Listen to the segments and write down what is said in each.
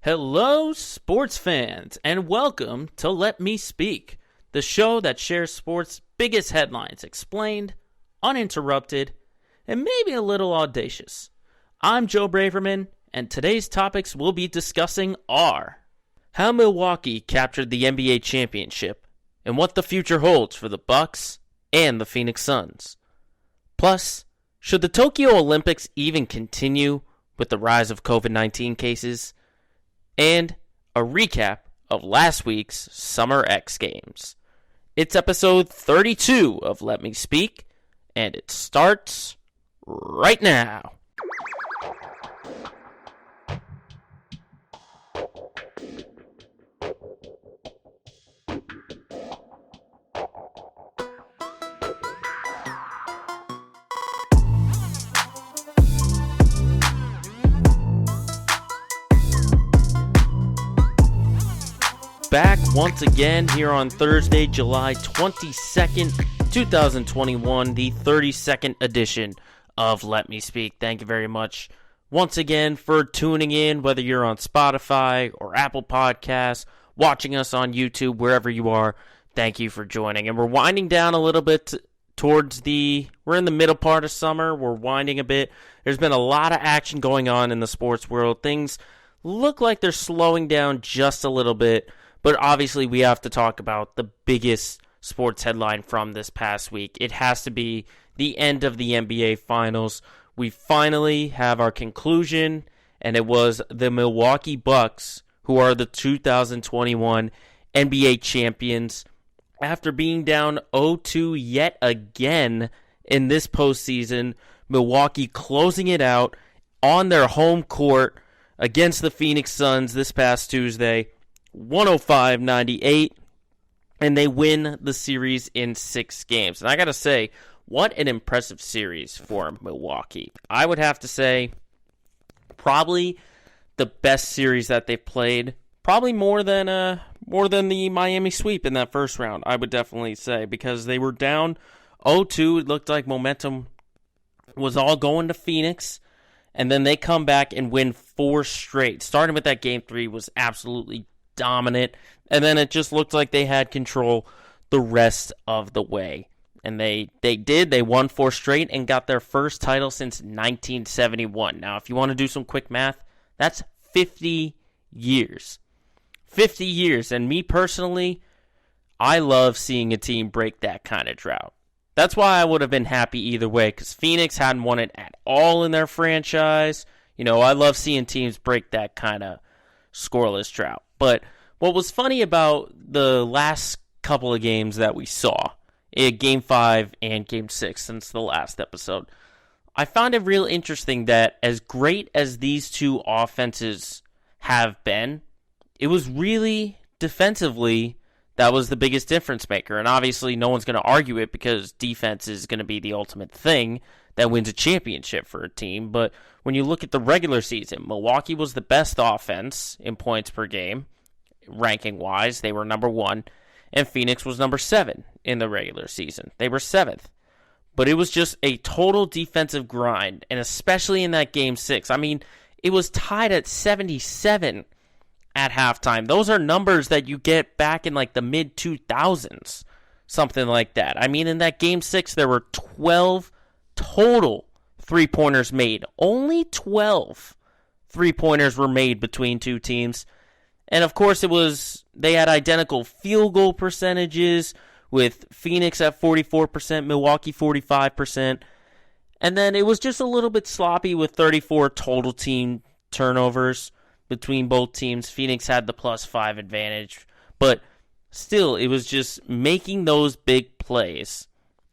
Hello, sports fans, and welcome to Let Me Speak, the show that shares sports' biggest headlines explained, uninterrupted, and maybe a little audacious. I'm Joe Braverman, and today's topics we'll be discussing are how Milwaukee captured the NBA championship and what the future holds for the Bucks and the Phoenix Suns. Plus, should the Tokyo Olympics even continue with the rise of COVID-19 cases? And a recap of last week's Summer X Games. It's episode 32 of Let Me Speak, and it starts right now. Back once again here on Thursday, July 22nd, 2021, the 32nd edition of Let Me Speak. Thank you very much once again for tuning in, whether you're on Spotify or Apple Podcasts, watching us on YouTube, wherever you are. Thank you for joining. And we're winding down a little bit we're in the middle part of summer. We're winding a bit. There's been a lot of action going on in the sports world. Things look like they're slowing down just a little bit. But obviously, we have to talk about the biggest sports headline from this past week. It has to be the end of the NBA Finals. We finally have our conclusion, and it was the Milwaukee Bucks, who are the 2021 NBA champions, after being down 0-2 yet again in this postseason. Milwaukee closing it out on their home court against the Phoenix Suns this past Tuesday. 105-98, and they win the series in 6 games. And I gotta say, what an impressive series for Milwaukee. I would have to say, probably the best series that they've played. Probably more than the Miami sweep in that first round, I would definitely say, because they were down 0-2. It looked like momentum was all going to Phoenix. And then they come back and win 4 straight. Starting with that Game 3 was absolutely dominant, and then it just looked like they had control the rest of the way. And they won 4 straight and got their first title since 1971. Now, if you want to do some quick math, that's 50 years. 50 years, and me personally, I love seeing a team break that kind of drought. That's why I would have been happy either way, because Phoenix hadn't won it at all in their franchise. You know, I love seeing teams break that kind of scoreless drought. But what was funny about the last couple of games that we saw, Game 5 and Game 6 since the last episode, I found it real interesting that as great as these two offenses have been, it was really defensively that was the biggest difference maker. And obviously no one's going to argue it, because defense is going to be the ultimate thing that wins a championship for a team. But when you look at the regular season, Milwaukee was the best offense in points per game, ranking-wise. They were number 1, and Phoenix was number 7 in the regular season. They were 7th. But it was just a total defensive grind, and especially in that Game 6. I mean, it was tied at 77 at halftime. Those are numbers that you get back in like the mid-2000s, something like that. I mean, in that Game 6, there were 12 total three-pointers made. Only 12 three-pointers were made between two teams. And of course, they had identical field goal percentages, with Phoenix at 44%, Milwaukee 45%. And then it was just a little bit sloppy with 34 total team turnovers between both teams. Phoenix had the +5 advantage, but still, it was just making those big plays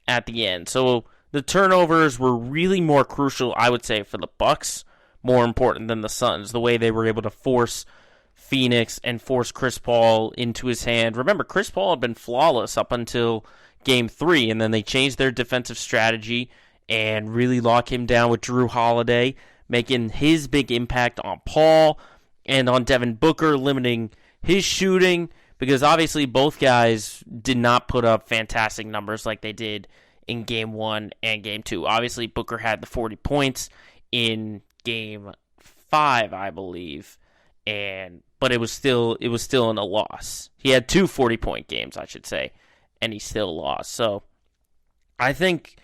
at the end. So the turnovers were really more crucial, I would say, for the Bucks, more important than the Suns, the way they were able to force Phoenix and force Chris Paul into his hand. Remember, Chris Paul had been flawless up until Game 3, and then they changed their defensive strategy and really lock him down with Drew Holiday, making his big impact on Paul and on Devin Booker, limiting his shooting, because obviously both guys did not put up fantastic numbers like they did in Game 1 and Game 2. Obviously, Booker had the 40 points in Game 5, I believe, but it was still in a loss. He had two 40-point games, I should say, and he still lost. So I think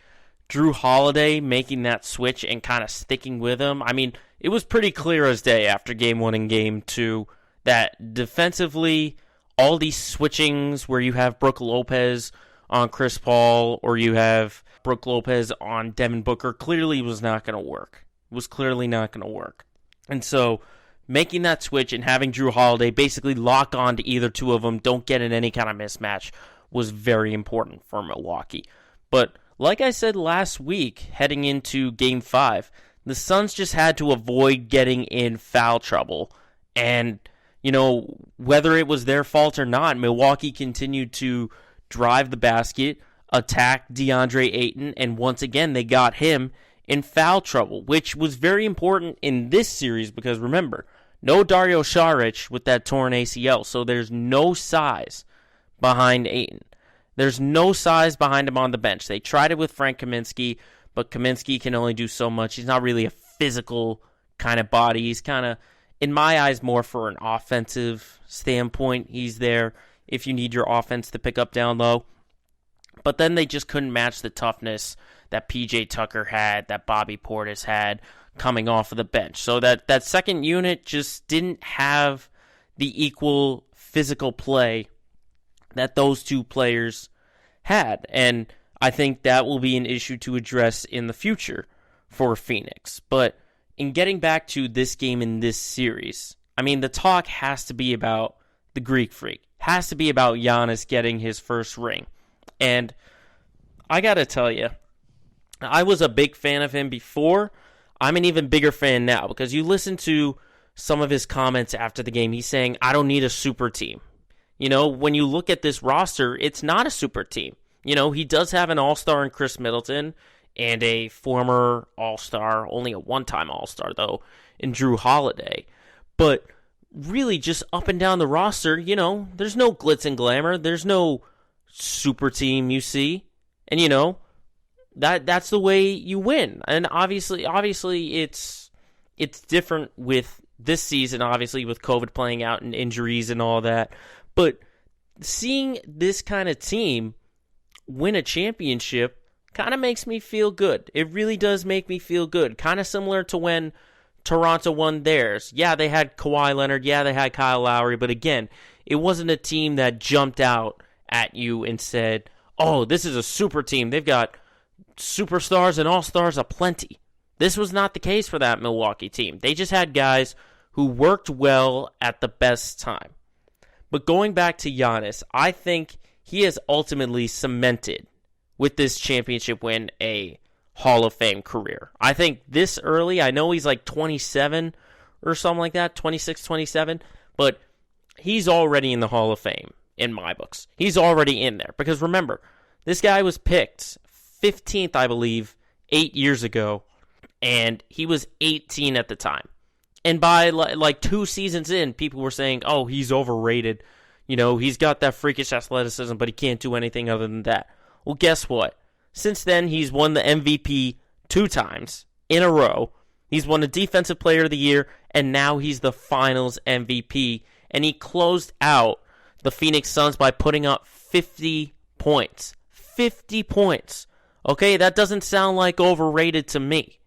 Drew Holiday making that switch and kind of sticking with him, I mean, it was pretty clear as day after Game 1 and Game 2 that defensively, all these switchings where you have Brook Lopez on Chris Paul or you have Brook Lopez on Devin Booker clearly was not going to work. It was clearly not going to work. And so making that switch and having Drew Holiday basically lock on to either two of them, don't get in any kind of mismatch, was very important for Milwaukee. But like I said last week, heading into Game 5, the Suns just had to avoid getting in foul trouble. And, whether it was their fault or not, Milwaukee continued to drive the basket, attack DeAndre Ayton, and once again, they got him in foul trouble, which was very important in this series because, remember, no Dario Saric with that torn ACL, so there's no size behind Ayton. There's no size behind him on the bench. They tried it with Frank Kaminsky, but Kaminsky can only do so much. He's not really a physical kind of body. He's kind of, in my eyes, more for an offensive standpoint. He's there if you need your offense to pick up down low. But then they just couldn't match the toughness that PJ Tucker had, that Bobby Portis had coming off of the bench. So that second unit just didn't have the equal physical play that those two players had. And I think that will be an issue to address in the future for Phoenix. But in getting back to this game in this series, I mean, the talk has to be about the Greek Freak. Has to be about Giannis getting his first ring. And I got to tell you, I was a big fan of him before. I'm an even bigger fan now because you listen to some of his comments after the game. He's saying, I don't need a super team. When you look at this roster, it's not a super team. He does have an all-star in Chris Middleton and a former all-star, only a one-time all-star, though, in Drew Holiday. But really, just up and down the roster, there's no glitz and glamour. There's no super team you see. And, that's the way you win. And obviously it's different with this season, obviously, with COVID playing out and injuries and all that. But seeing this kind of team win a championship kind of makes me feel good. It really does make me feel good. Kind of similar to when Toronto won theirs. Yeah, they had Kawhi Leonard. Yeah, they had Kyle Lowry. But again, it wasn't a team that jumped out at you and said, oh, this is a super team. They've got superstars and all-stars aplenty. This was not the case for that Milwaukee team. They just had guys who worked well at the best time. But going back to Giannis, I think he has ultimately cemented with this championship win a Hall of Fame career. I think this early, I know he's like 27 or something like that, 26, 27, but he's already in the Hall of Fame in my books. He's already in there because remember, this guy was picked 15th, I believe, 8 years ago, and he was 18 at the time. And by like 2 seasons in, people were saying, oh, he's overrated. He's got that freakish athleticism, but he can't do anything other than that. Well, guess what? Since then, he's won the MVP 2 times in a row. He's won the Defensive Player of the Year, and now he's the Finals MVP. And he closed out the Phoenix Suns by putting up 50 points. 50 points. Okay, that doesn't sound like overrated to me.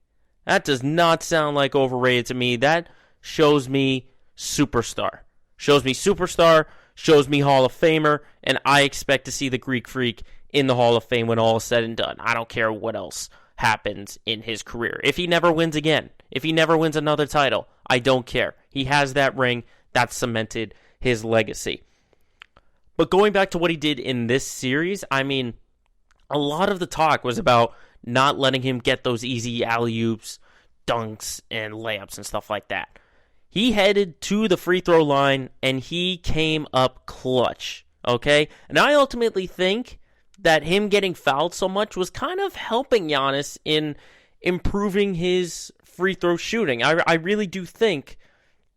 That does not sound like overrated to me. That shows me superstar. Shows me superstar, shows me Hall of Famer, and I expect to see the Greek Freak in the Hall of Fame when all is said and done. I don't care what else happens in his career. If he never wins again, if he never wins another title, I don't care. He has that ring. That cemented his legacy. But going back to what he did in this series, I mean, a lot of the talk was about not letting him get those easy alley-oops, dunks, and layups and stuff like that. He headed to the free throw line, and he came up clutch, okay? And I ultimately think that him getting fouled so much was kind of helping Giannis in improving his free throw shooting. I really do think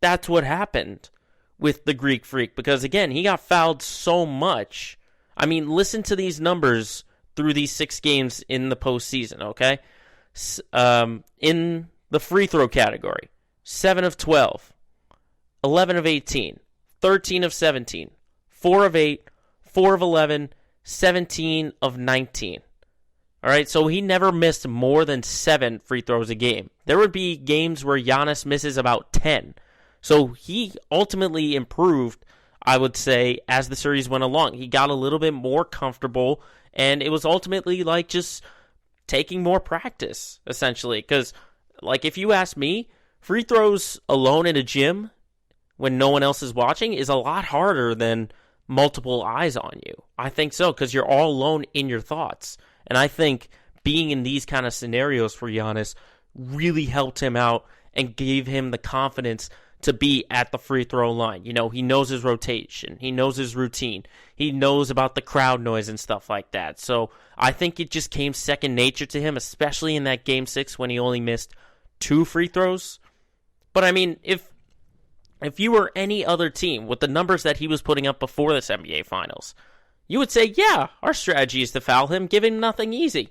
that's what happened with the Greek Freak, because, again, he got fouled so much. I mean, listen to these numbers through these 6 games in the postseason, okay? In the free throw category, 7 of 12. 11 of 18, 13 of 17, 4 of 8, 4 of 11, 17 of 19. All right, so he never missed more than 7 free throws a game. There would be games where Giannis misses about 10. So he ultimately improved, I would say, as the series went along. He got a little bit more comfortable, and it was ultimately like just taking more practice, essentially. Because, like, if you ask me, free throws alone in a gym when no one else is watching is a lot harder than multiple eyes on you. I think so, because you're all alone in your thoughts. And I think being in these kind of scenarios for Giannis really helped him out and gave him the confidence to be at the free throw line. You know, he knows his rotation. He knows his routine. He knows about the crowd noise and stuff like that. So I think it just came second nature to him, especially in that Game 6 when he only missed 2 free throws. But I mean, if you were any other team with the numbers that he was putting up before this NBA Finals, you would say, yeah, our strategy is to foul him, give him nothing easy.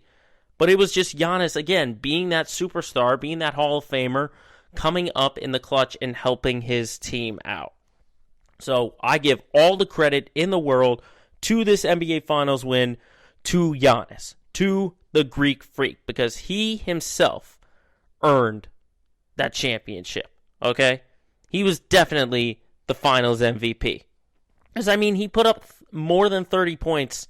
But it was just Giannis, again, being that superstar, being that Hall of Famer, coming up in the clutch and helping his team out. So I give all the credit in the world to this NBA Finals win to Giannis, to the Greek Freak, because he himself earned that championship, okay? He was definitely the Finals MVP. Because, I mean, he put up more than 30 points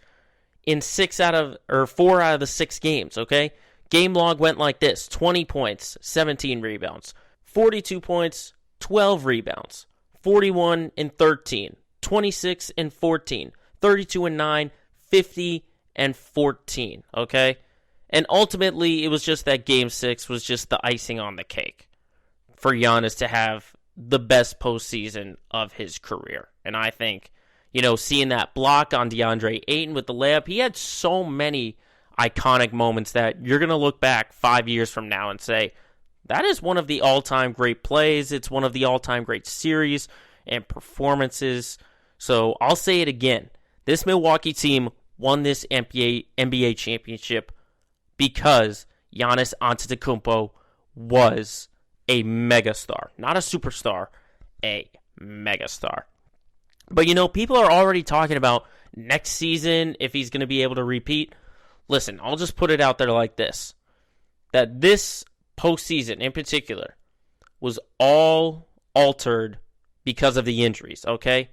in 4 out of the 6 games, okay? Game log went like this: 20 points, 17 rebounds, 42 points, 12 rebounds, 41 and 13, 26 and 14, 32 and 9, 50 and 14, okay? And ultimately, it was just that Game 6 was just the icing on the cake for Giannis to have the best postseason of his career. And I think, you know, seeing that block on DeAndre Ayton with the layup, he had so many iconic moments that you're going to look back 5 years from now and say, that is one of the all-time great plays. It's one of the all-time great series and performances. So I'll say it again. This Milwaukee team won this NBA championship because Giannis Antetokounmpo was a megastar. Not a superstar, a megastar. But, you know, people are already talking about next season, if he's going to be able to repeat. Listen, I'll just put it out there like this. That this postseason in particular was all altered because of the injuries, okay?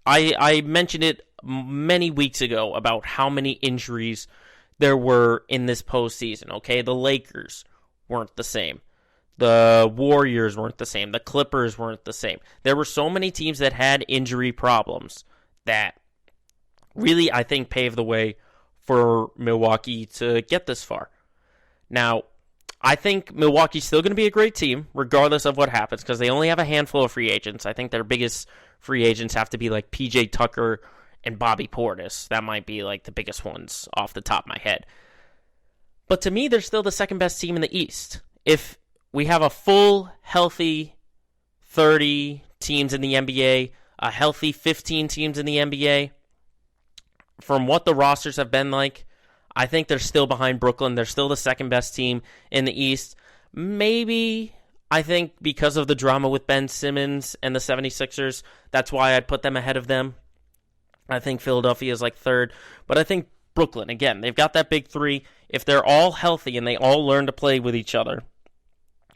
I mentioned it many weeks ago about how many injuries there were in this postseason, okay? The Lakers weren't the same. The Warriors weren't the same. The Clippers weren't the same. There were so many teams that had injury problems that really, I think, paved the way for Milwaukee to get this far. Now, I think Milwaukee's still going to be a great team, regardless of what happens, because they only have a handful of free agents. I think their biggest free agents have to be like PJ Tucker and Bobby Portis. That might be like the biggest ones off the top of my head. But to me, they're still the second best team in the East. If we have a full, healthy 30 teams in the NBA, a healthy 15 teams in the NBA, from what the rosters have been like, I think they're still behind Brooklyn. They're still the second best team in the East. Maybe, I think, because of the drama with Ben Simmons and the 76ers, that's why I'd put them ahead of them. I think Philadelphia is like third. But I think Brooklyn, again, they've got that big three. If they're all healthy and they all learn to play with each other,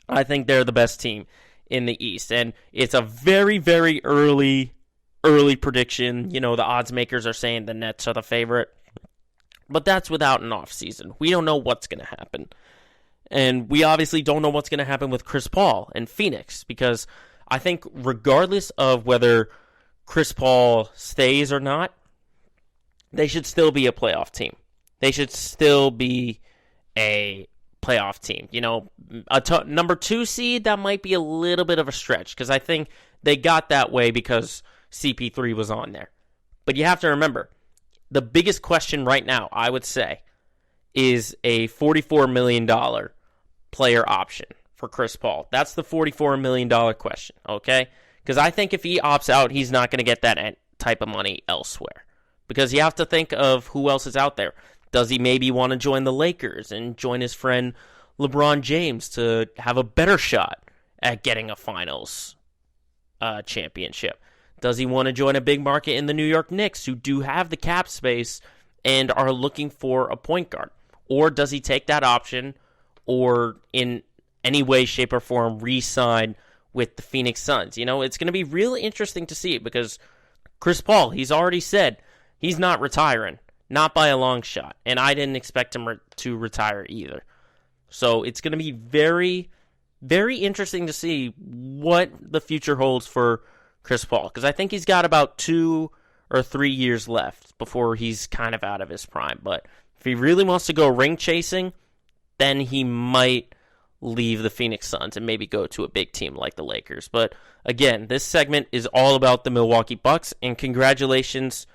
I think they're the best team in the East. And it's a very, very early prediction. You know, the odds makers are saying the Nets are the favorite. But that's without an offseason. We don't know what's going to happen. And we obviously don't know what's going to happen with Chris Paul and Phoenix. Because I think regardless of whether Chris Paul stays or not, they should still be a playoff team. They should still be a playoff team. You know, number 2 seed, that might be a little bit of a stretch. Because I think they got that way because CP3 was on there. But you have to remember, the biggest question right now, I would say, is a $44 million player option for Chris Paul. That's the $44 million question, okay? Because I think if he opts out, he's not going to get that type of money elsewhere. Because you have to think of who else is out there. Does he maybe want to join the Lakers and join his friend LeBron James to have a better shot at getting a finals championship? Does he want to join a big market in the New York Knicks, who do have the cap space and are looking for a point guard? Or does he take that option or in any way, shape, or form re-sign with the Phoenix Suns? It's going to be really interesting to see because Chris Paul, he's already said he's not retiring, not by a long shot, and I didn't expect him to retire either. So it's going to be very, very interesting to see what the future holds for Chris Paul, because I think he's got about 2 or 3 years left before he's kind of out of his prime. But if he really wants to go ring chasing, then he might leave the Phoenix Suns and maybe go to a big team like the Lakers. But again, this segment is all about the Milwaukee Bucks, and congratulations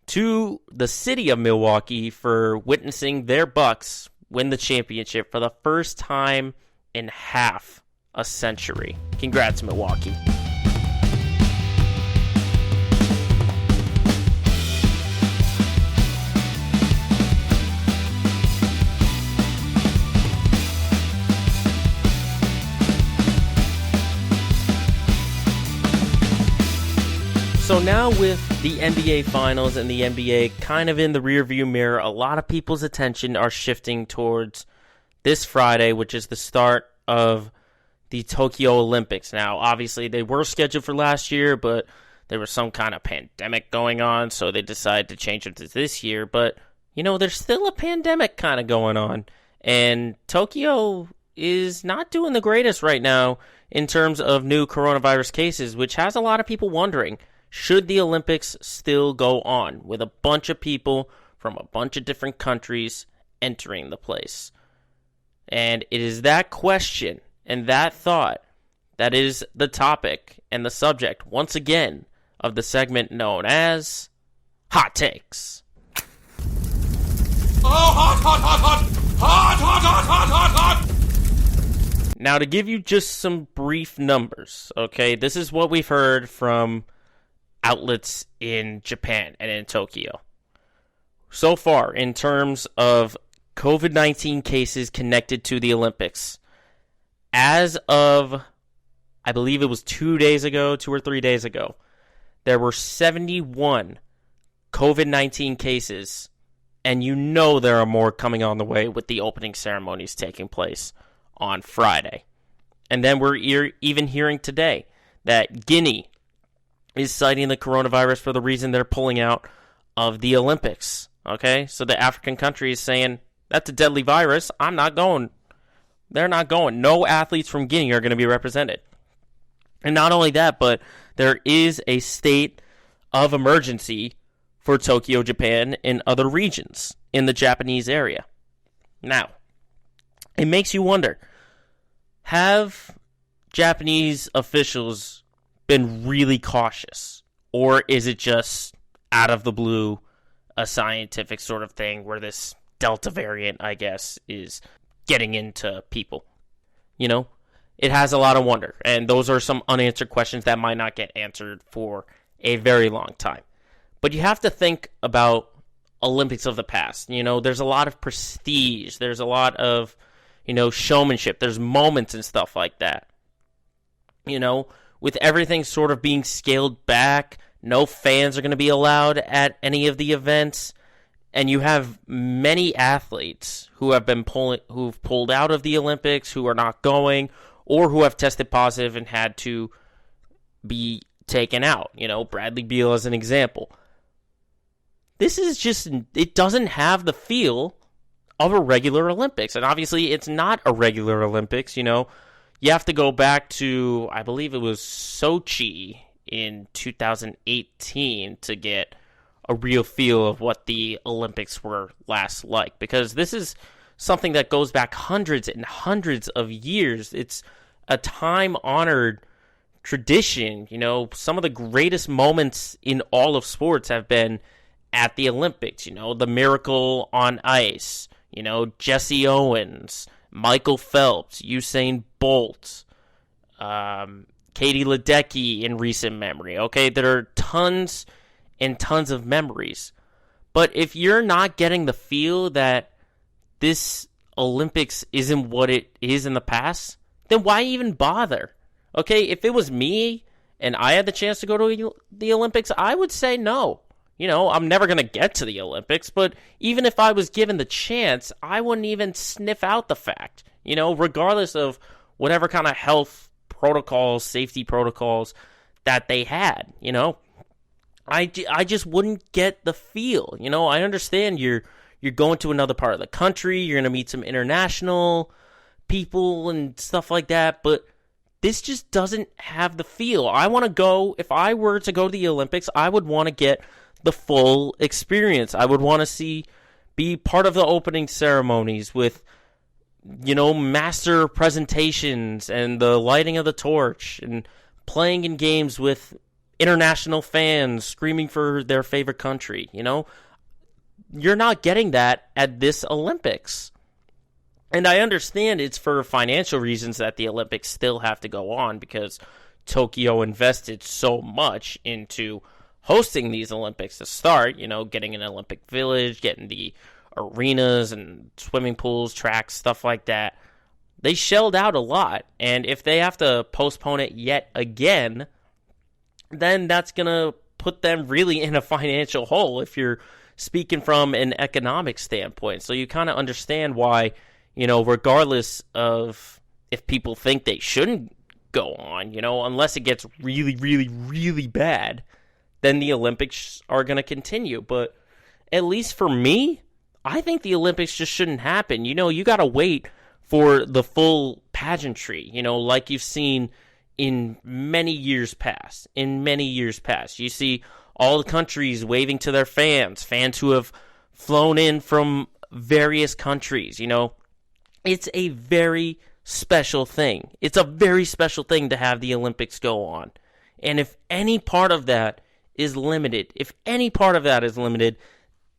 to the city of Milwaukee for witnessing their Bucks win the championship for the first time in half a century. Congrats, Milwaukee. So now with the NBA Finals and the NBA kind of in the rearview mirror, a lot of people's attention are shifting towards this Friday, which is the start of the Tokyo Olympics. Now, obviously, they were scheduled for last year, but there was some kind of pandemic going on, so they decided to change it to this year. But, there's still a pandemic kind of going on, and Tokyo is not doing the greatest right now in terms of new coronavirus cases, which has a lot of people wondering, should the Olympics still go on with a bunch of people from a bunch of different countries entering the place? And it is that question and that thought that is the topic and the subject, once again, of the segment known as Hot Takes. Oh, hot, hot, hot, hot! Hot, hot, hot, hot, hot, hot! Now, to give you just some brief numbers, okay, this is what we've heard from outlets in Japan and in Tokyo. So far, in terms of COVID-19 cases connected to the Olympics, as of, I believe it was 2 or 3 days ago, there were 71 COVID-19 cases, and there are more coming on the way with the opening ceremonies taking place on Friday. And then we're even hearing today that Guinea is citing the coronavirus for the reason they're pulling out of the Olympics. Okay? So the African country is saying, that's a deadly virus. I'm not going. They're not going. No athletes from Guinea are going to be represented. And not only that, but there is a state of emergency for Tokyo, Japan, and other regions in the Japanese area. Now, it makes you wonder, have Japanese officials been really cautious? Or is it just out of the blue a scientific sort of thing where this Delta variant, I guess, is getting into people? It has a lot of wonder. And those are some unanswered questions that might not get answered for a very long time. But you have to think about Olympics of the past. There's a lot of prestige. There's a lot of, showmanship. There's moments and stuff like that. With everything sort of being scaled back, no fans are going to be allowed at any of the events, and you have many athletes who have who've pulled out of the Olympics, who are not going, or who have tested positive and had to be taken out. Bradley Beal as an example. This is just, it doesn't have the feel of a regular Olympics, and obviously it's not a regular Olympics. You have to go back to, I believe it was Sochi in 2018 to get a real feel of what the Olympics were last like. Because this is something that goes back hundreds and hundreds of years. It's a time-honored tradition. Some of the greatest moments in all of sports have been at the Olympics. The miracle on ice, Jesse Owens, Michael Phelps, Usain Bolt, Katie Ledecky in recent memory. Okay, there are tons and tons of memories. But if you're not getting the feel that this Olympics isn't what it is in the past, then why even bother? Okay, if it was me and I had the chance to go to the Olympics, I would say no. I'm never going to get to the Olympics, but even if I was given the chance, I wouldn't even sniff out the fact, regardless of whatever kind of health protocols, safety protocols that they had, I just wouldn't get the feel. I understand you're going to another part of the country, you're going to meet some international people and stuff like that, but this just doesn't have the feel. I want to go, if I were to go to the Olympics, I would want to get the full experience. I would want to be part of the opening ceremonies with, master presentations and the lighting of the torch and playing in games with international fans screaming for their favorite country. You're not getting that at this Olympics. And I understand it's for financial reasons that the Olympics still have to go on because Tokyo invested so much into hosting these Olympics to start, getting an Olympic village, getting the arenas and swimming pools, tracks, stuff like that. They shelled out a lot, and if they have to postpone it yet again, then that's going to put them really in a financial hole if you're speaking from an economic standpoint. So you kind of understand why, regardless of if people think they shouldn't go on, unless it gets really, really, really bad, then the Olympics are going to continue. But at least for me, I think the Olympics just shouldn't happen. You got to wait for the full pageantry, like you've seen in many years past. You see all the countries waving to their fans who have flown in from various countries, It's a very special thing. It's a very special thing to have the Olympics go on. And if any part of that is limited,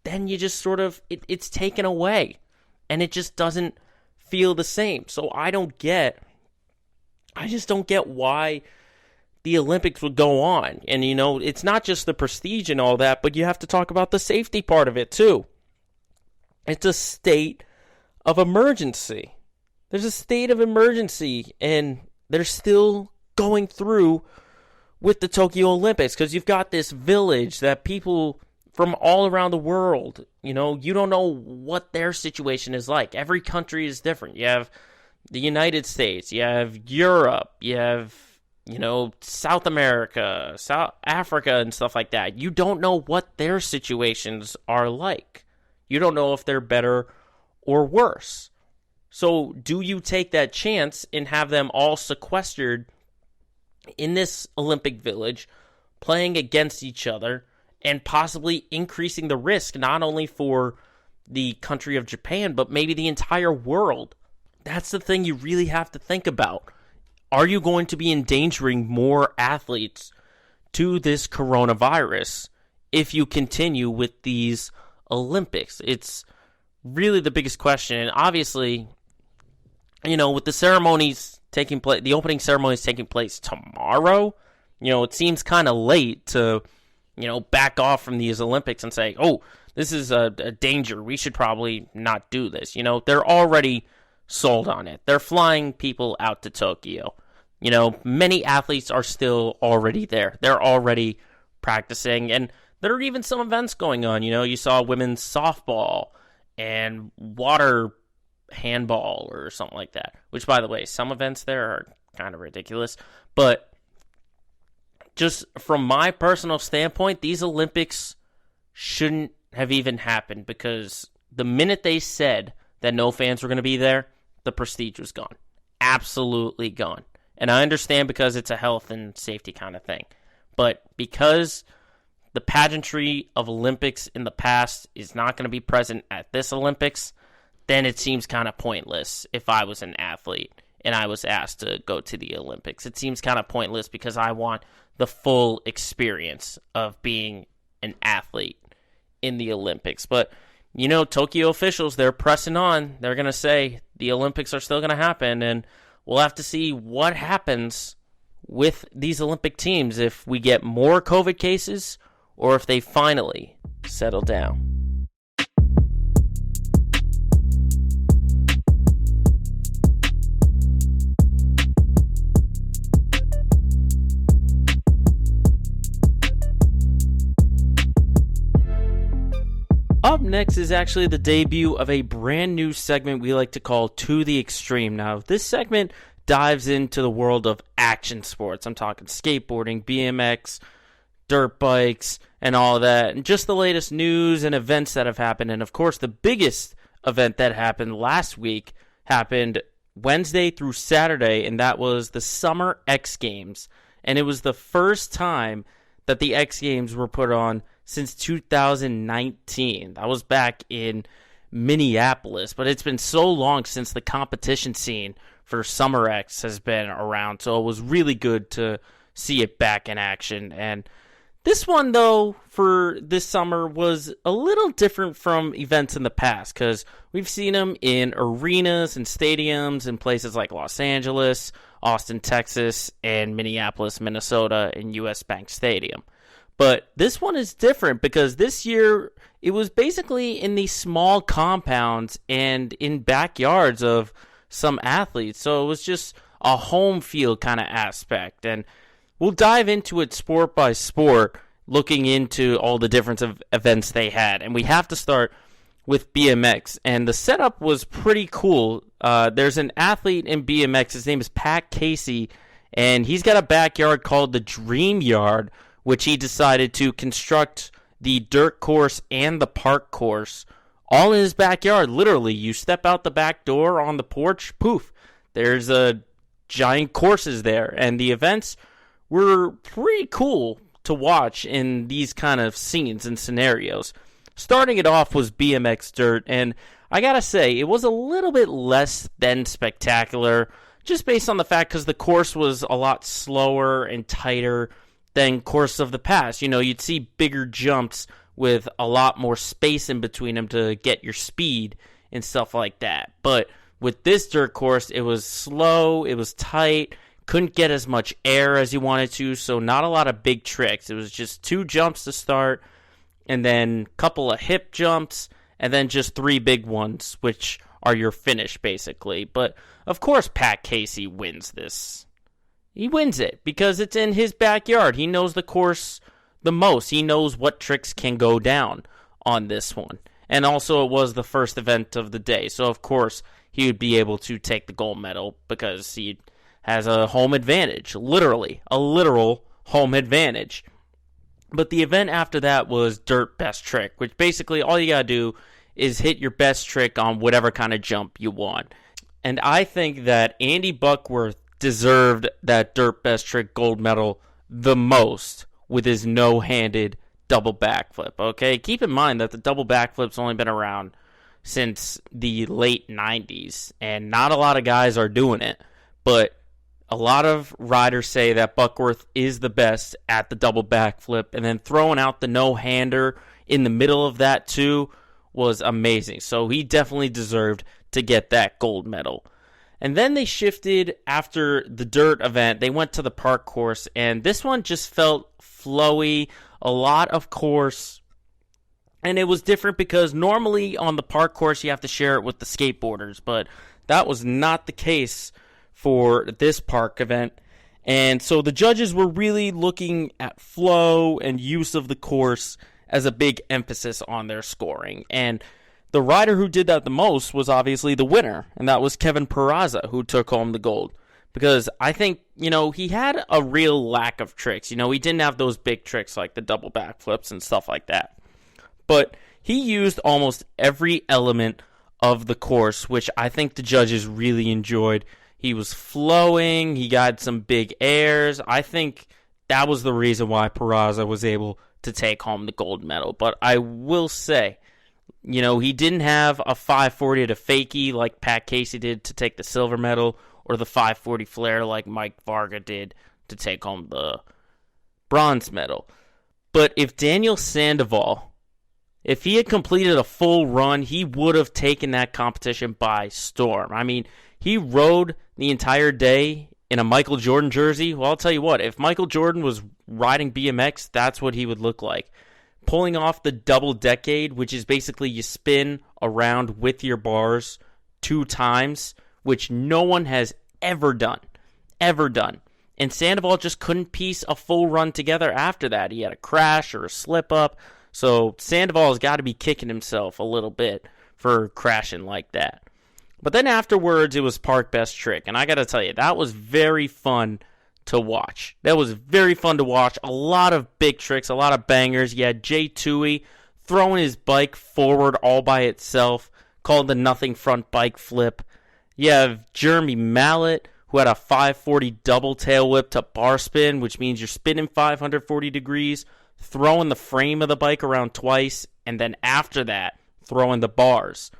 then you just sort of, it's taken away. And it just doesn't feel the same. So I just don't get why the Olympics would go on. And, it's not just the prestige and all that, but you have to talk about the safety part of it too. It's a state of emergency. There's a state of emergency, and they're still going through with the Tokyo Olympics because you've got this village that people from all around the world, you don't know what their situation is like. Every country is different. You have the United States, you have Europe, you have, South America, South Africa, and stuff like that. You don't know what their situations are like. You don't know if they're better or worse. So do you take that chance and have them all sequestered in this Olympic village, playing against each other, and possibly increasing the risk not only for the country of Japan, but maybe the entire world? That's the thing you really have to think about. Are you going to be endangering more athletes to this coronavirus if you continue with these Olympics? It's really the biggest question. And obviously, with the ceremonies taking place, the opening ceremony is taking place tomorrow, it seems kind of late to, back off from these Olympics and say, oh, this is a danger. We should probably not do this. They're already sold on it. They're flying people out to Tokyo. Many athletes are still already there. They're already practicing, and there are even some events going on. You saw women's softball and water handball or something like that, which, by the way, some events there are kind of ridiculous. But just from my personal standpoint, these Olympics shouldn't have even happened because the minute they said that no fans were going to be there, the prestige was gone. Absolutely gone. And I understand because it's a health and safety kind of thing. But because the pageantry of Olympics in the past is not going to be present at this Olympics, then it seems kind of pointless if I was an athlete and I was asked to go to the Olympics. It seems kind of pointless because I want the full experience of being an athlete in the Olympics. But, Tokyo officials, they're pressing on. They're going to say the Olympics are still going to happen, and we'll have to see what happens with these Olympic teams if we get more COVID cases or if they finally settle down. Up next is actually the debut of a brand new segment we like to call To the Extreme. Now, this segment dives into the world of action sports. I'm talking skateboarding, BMX, dirt bikes, and all that, and just the latest news and events that have happened. And of course, the biggest event that happened last week happened Wednesday through Saturday, and that was the Summer X Games. And it was the first time that the X Games were put on since 2019. That was back in Minneapolis, but it's been so long since the competition scene for Summer X has been around, so it was really good to see it back in action. And this one, though, for this summer was a little different from events in the past, because we've seen them in arenas and stadiums in places like Los Angeles, Austin, Texas, and Minneapolis, Minnesota, and US Bank Stadium. But this one is different because this year it was basically in these small compounds and in backyards of some athletes. So it was just a home field kind of aspect. And we'll dive into it sport by sport, looking into all the different events they had. And we have to start with BMX. And the setup was pretty cool. There's an athlete in BMX. His name is Pat Casey. And he's got a backyard called the Dream Yard, which he decided to construct the dirt course and the park course all in his backyard. Literally, you step out the back door on the porch, poof, there's a giant courses there. And the events were pretty cool to watch in these kind of scenes and scenarios. Starting it off was BMX Dirt, and I gotta say, it was a little bit less than spectacular, just based on the fact because the course was a lot slower and tighter than course of the past. You know, you'd see bigger jumps with a lot more space in between them to get your speed and stuff like that. But with this dirt course, it was slow, it was tight, couldn't get as much air as you wanted to, so not a lot of big tricks. It was just 2 jumps to start, and then a couple of hip jumps, and then just 3 big ones, which are your finish, basically. But, of course, Pat Casey wins this. He wins it because it's in his backyard. He knows the course the most. He knows what tricks can go down on this one. And also, it was the first event of the day. So, of course, he would be able to take the gold medal because he has a home advantage. Literally, a literal home advantage. But the event after that was Dirt Best Trick, which basically all you gotta do is hit your best trick on whatever kind of jump you want. And I think that Andy Buckworth deserved that Dirt Best Trick gold medal the most with his no-handed double backflip, okay? Keep in mind that the double backflip's only been around since the late 90s, and not a lot of guys are doing it, but a lot of riders say that Buckworth is the best at the double backflip, and then throwing out the no-hander in the middle of that too was amazing. So he definitely deserved to get that gold medal. And then they shifted after the dirt event. They went to the park course, and this one just felt flowy, a lot of course. And it was different because normally on the park course you have to share it with the skateboarders, but that was not the case for this park event. And so the judges were really looking at flow and use of the course as a big emphasis on their scoring. And the rider who did that the most was obviously the winner, and that was Kevin Peraza, who took home the gold. Because I think, he had a real lack of tricks. He didn't have those big tricks like the double backflips and stuff like that. But he used almost every element of the course, which I think the judges really enjoyed. He was flowing, he got some big airs. I think that was the reason why Peraza was able to take home the gold medal. But I will say, he didn't have a 540 to fakie like Pat Casey did to take the silver medal, or the 540 flare like Mike Varga did to take home the bronze medal. But if Daniel Sandoval, if he had completed a full run, he would have taken that competition by storm. I mean, he rode the entire day in a Michael Jordan jersey. Well, I'll tell you what, if Michael Jordan was riding BMX, that's what he would look like. Pulling off the double decade, which is basically you spin around with your bars 2 times, which no one has ever done. And Sandoval just couldn't piece a full run together after that. He had a crash or a slip up. So Sandoval's got to be kicking himself a little bit for crashing like that. But then afterwards, it was Park Best Trick. And I got to tell you, that was very fun to watch. That was very fun to watch. A lot of big tricks, a lot of bangers. You had Jay Tui throwing his bike forward all by itself, called the nothing front bike flip. You have Jeremy Mallet, who had a 540 double tail whip to bar spin, which means you're spinning 540 degrees, throwing the frame of the bike around twice, and then after that, throwing the bars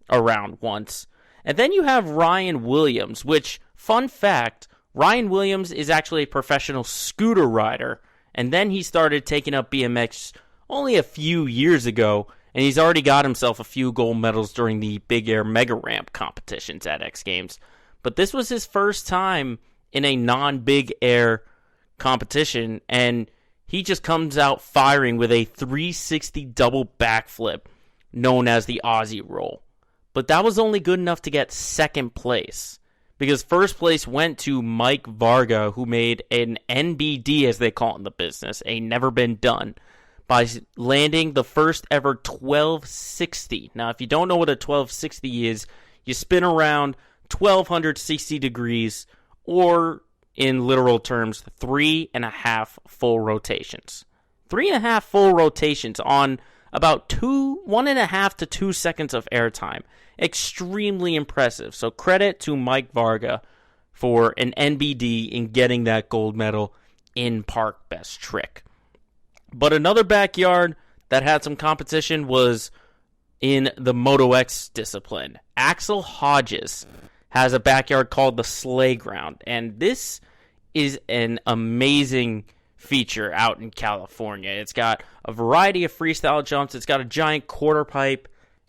around once. And then you have Ryan Williams, which, fun fact, Ryan Williams is actually a professional scooter rider, and then he started taking up BMX only a few years ago, and he's already got himself a few gold medals during the Big Air Mega Ramp competitions at X Games. But this was his first time in a non-Big Air competition, and he just comes out firing with a 360 double backflip known as the Aussie Roll. But that was only good enough to get second place, because first place went to Mike Varga, who made an NBD, as they call it in the business, a never been done, by landing the first ever 1260. Now, if you don't know what a 1260 is, you spin around 1260 degrees, or in literal terms, 3.5 full rotations. 3.5 full rotations on about 1.5 to 2 seconds of airtime. Extremely impressive. So credit to Mike Varga for an NBD in getting that gold medal in Park Best Trick. But another backyard that had some competition was in the Moto X discipline. Axel Hodges has a backyard called the Sleigh Ground, and this is an amazing feature out in California. It's got a variety of freestyle jumps. It's got a giant quarter pipe.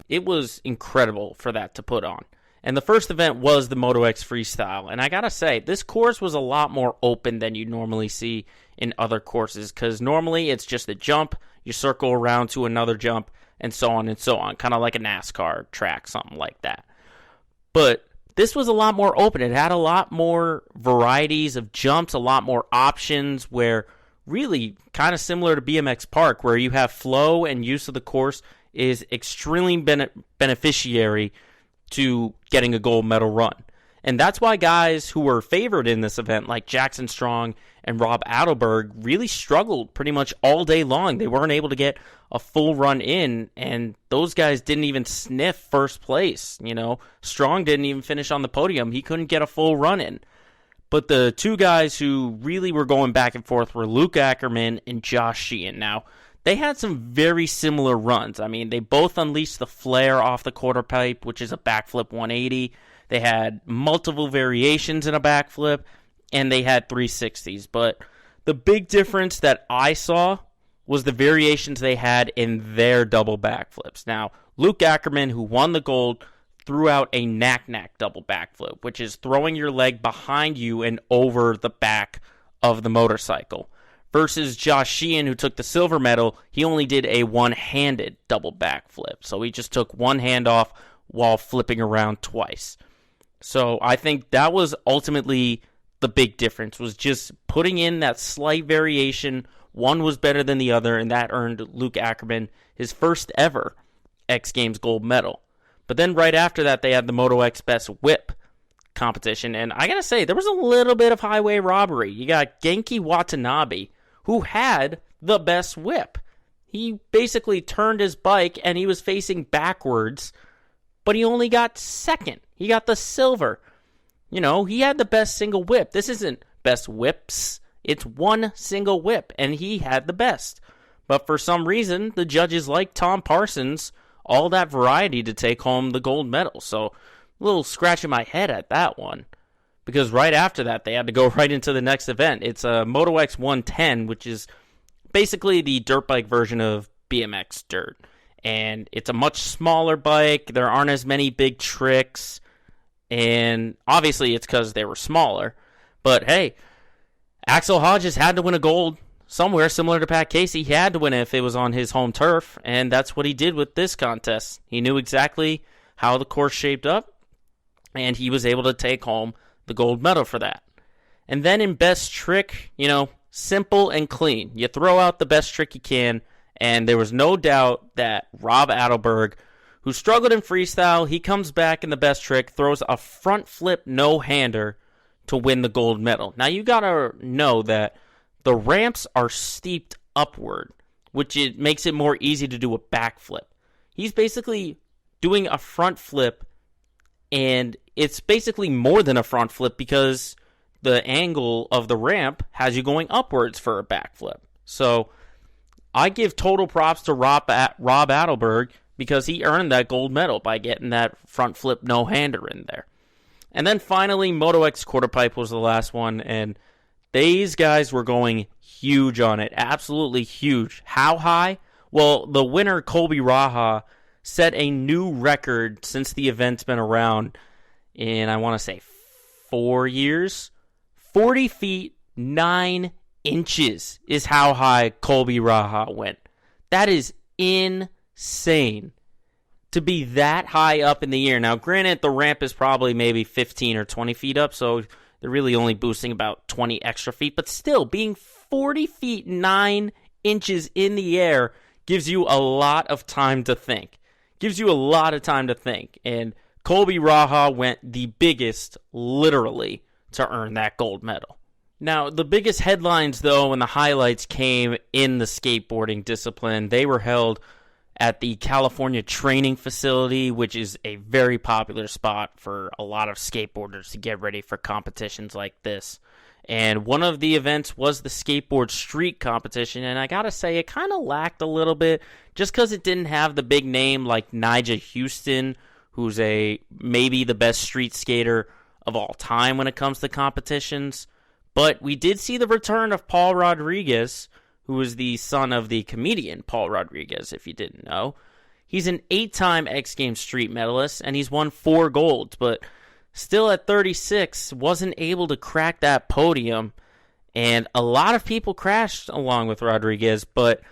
It was incredible for that to put on. And the first event was the Moto X Freestyle. And I gotta say, this course was a lot more open than you normally see in other courses, because normally it's just a jump, you circle around to another jump, and so on, kind of like a NASCAR track, something like that. But this was a lot more open. It had a lot more varieties of jumps, a lot more options, where really kind of similar to BMX Park, where you have flow and use of the course is extremely beneficiary to getting a gold medal run. And that's why guys who were favored in this event, like Jackson Strong and Rob Adelberg, really struggled pretty much all day long. They weren't able to get a full run in, and those guys didn't even sniff first place. You know, Strong didn't even finish on the podium. He couldn't get a full run in. But the two guys who really were going back and forth were Luke Ackerman and Josh Sheehan. Now, they had some very similar runs. I mean, they both unleashed the flare off the quarter pipe, which is a backflip 180. They had multiple variations in a backflip, and they had 360s. But the big difference that I saw was the variations they had in their double backflips. Now, Luke Ackerman, who won the gold, threw out a knack-knack double backflip, which is throwing your leg behind you and over the back of the motorcycle. Versus Josh Sheehan, who took the silver medal, he only did a one-handed double backflip. So he just took one hand off while flipping around twice. So I think that was ultimately the big difference, was just putting in that slight variation. One was better than the other, and that earned Luke Ackerman his first ever X Games gold medal. But then right after that, they had the Moto X Best Whip competition, and I gotta say, there was a little bit of highway robbery. You got Genki Watanabe, who had the best whip. He basically turned his bike, and he was facing backwards, but he only got second. He got the silver. You know, he had the best single whip. This isn't best whips. It's one single whip, and he had the best. But for some reason, the judges liked Tom Parsons all that variety to take home the gold medal. So, a little scratch in my head at that one. Because right after that, they had to go right into the next event. It's a Moto X 110, which is basically the dirt bike version of BMX Dirt. And it's a much smaller bike. There aren't as many big tricks. And obviously it's because they were smaller. But hey, Axel Hodges had to win a gold somewhere similar to Pat Casey. He had to win it if it was on his home turf. And that's what he did with this contest. He knew exactly how the course shaped up. And he was able to take home the gold medal for that. And then in best trick, you know, simple and clean. You throw out the best trick you can, And there was no doubt that Rob Adelberg, who struggled in freestyle, he comes back in the best trick, throws a front flip no-hander to win the gold medal. Now, you got to know that the ramps are steeped upward, which it makes it more easy to do a backflip. He's basically doing a front flip, and it's basically more than a front flip because the angle of the ramp has you going upwards for a backflip. So I give total props to Rob Adelberg because he earned that gold medal by getting that front flip no-hander in there. And then finally, Moto X quarterpipe was the last one, and these guys were going huge on it. Absolutely huge. How high? Well, the winner, Colby Raha, set a new record since the event's been around in, I want to say, 4 years. 40 feet, 9 inches is how high Colby Raha went. That is insane to be that high up in the air. Now, granted, the ramp is probably maybe 15 or 20 feet up, so they're really only boosting about 20 extra feet. But still, being 40 feet, 9 inches in the air gives you a lot of time to think. And Colby Raha went the biggest, literally, to earn that gold medal. Now, the biggest headlines, though, and the highlights came in the skateboarding discipline. They were held at the California Training Facility, which is a very popular spot for a lot of skateboarders to get ready for competitions like this. And one of the events was the skateboard street competition, and I gotta say, it kind of lacked a little bit, just because it didn't have the big name like Nyjah Houston, who's maybe the best street skater of all time when it comes to competitions. But we did see the return of Paul Rodriguez, who is the son of the comedian Paul Rodriguez, if you didn't know. He's an 8-time X Games street medalist, and he's won 4 golds, but still at 36, wasn't able to crack that podium. And a lot of people crashed along with Rodriguez, but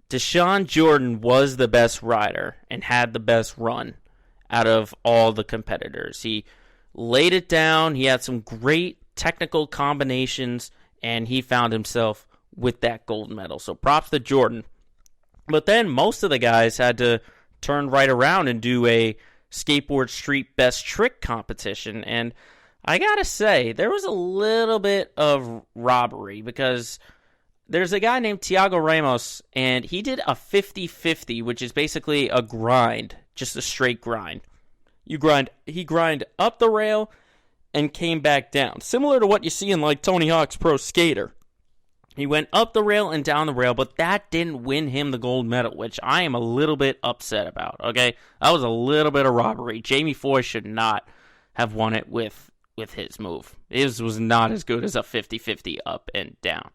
Deshaun Jordan was the best rider and had the best run out of all the competitors. He laid it down, he had some great technical combinations, and he found himself with that gold medal. So props to Jordan. But then most of the guys had to turn right around and do a skateboard street best trick competition. And I gotta say, there was a little bit of robbery because there's a guy named Tiago Ramos, and he did a 50-50, which is basically a grind, just a straight grind. He grind up the rail and came back down, similar to what you see in like Tony Hawk's Pro Skater. He went up the rail and down the rail, but that didn't win him the gold medal, which I am a little bit upset about, okay? That was a little bit of robbery. Jamie Foy should not have won it with his move. His was not as good as a 50-50 up and down.